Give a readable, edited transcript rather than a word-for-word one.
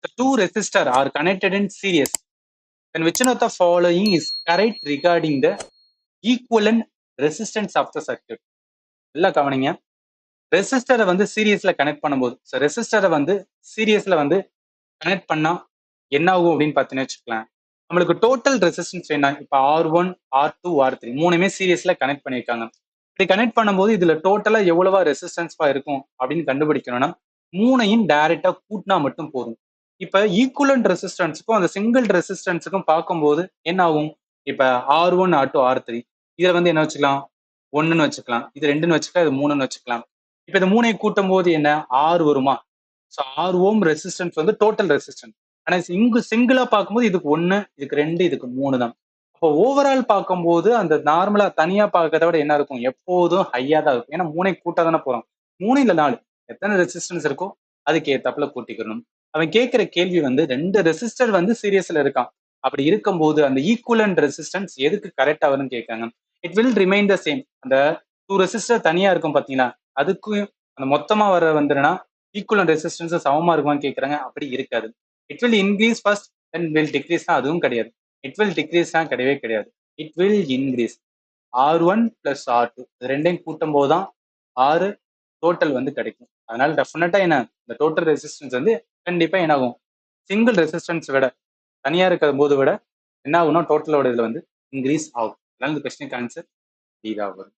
The two resistors are connected in series. Then which one of the following is correct regarding the equivalent resistance of the circuit? நல்லா கவனிங்க. ரெசிஸ்டரை வந்து சீரியஸ்ல connect பண்ணும்போது, ரெசிஸ்டரை வந்து சீரியஸ்ல வந்து connect பண்ணா என்ன ஆகும் அப்படின்னு பார்த்தீங்கன்னு வச்சுக்கலாம். நம்மளுக்கு டோட்டல் ரெசிஸ்டன்ஸ் என்ன? இப்ப R1, R2, R3 மூணுமே சீரியஸ்ல கனெக்ட் பண்ணியிருக்காங்க. இப்படி கனெக்ட் பண்ணும்போது இதுல டோட்டலா எவ்வளவா ரெசிஸ்டன்ஸ்பா இருக்கும் அப்படின்னு கண்டுபிடிக்கணும்னா மூணையும் டைரக்டா கூட்டினா மட்டும் போதும். இப்ப ஈக்குவலன்ட் ரெசிஸ்டன்ஸுக்கும் அந்த சிங்கிள் ரெசிஸ்டன்ஸுக்கும் பார்க்கும்போது என்ன ஆகும்? இப்ப R1, R2, R3 இதுல வந்து என்ன வச்சுக்கலாம்? 1ன்னு வச்சுக்கலாம். இது 2ன்னு வச்சுக்கலாம். இது 3ன்னு வச்சுக்கலாம். இப்ப இந்த மூணையும் கூட்டும் போது என்ன? R வருமா? ஸோ R ஓம் ரெசிஸ்டன்ஸ் வந்து டோட்டல் ரெசிஸ்டன்ஸ். ஆனா இங்கு சிங்கிளா பார்க்கும்போது இதுக்கு 1, இதுக்கு 2, இதுக்கு 3 தான். அப்போ ஓவரால் பார்க்கும்போது அந்த நார்மலா தனியா பார்க்கறத விட என்ன இருக்கும்? எப்போதும் ஹையா தான் இருக்கும். ஏன்னா மூணையும் கூட்ட தானே போறோம். 3 இல்ல 4 எத்தனை ரெசிஸ்டன்ஸ் இருக்கோ அதுக்கு ஏத்தாப்புல கூட்டிக்கணும். அவன் கேட்கிற கேள்வி வந்து 2 ரெசிஸ்டர் வந்து சீரியஸ்ல இருக்கான். அப்படி இருக்கும்போது அந்த ஈக்குவலன்ட் ரெசிஸ்டன்ஸ் எதுக்கு கரெக்டா வரும்னு கேட்காங்க. It will remain the same. அந்த 2 ரெசிஸ்டர் தனியா இருக்கும் பாத்தீங்களா? அதுக்கும் அந்த மொத்தமா வர வந்துருன்னா ஈக்குவலன்ட் ரெசிஸ்டன்ஸ் சமமா இருக்குமான்னு கேட்கறாங்க. அப்படி இருக்காது. It will increase first then will decrease அதுவும் கிடையாது. இட் வில் டிக்ரீஸ் கிடையவே கிடையாது. It will increase. R1 plus R2 இது ரெண்டையும் கூட்டும் போதுதான் R டோட்டல் வந்து கிடைக்கும். அதனால டெஃபினட்டா என்ன இந்த டோட்டல் ரெசிஸ்டன்ஸ் வந்து கண்டிப்பா என்ன ஆகும்? சிங்கிள் ரெசிஸ்டன்ஸ் விட தனியா இருக்கிற போது விட என்ன ஆகும்னா டோட்டலோட இதுல வந்து இன்க்ரீஸ் ஆகும். அதனால இந்த கொஸ்டினுக்கு ஆன்சர் டி தான் வரும்.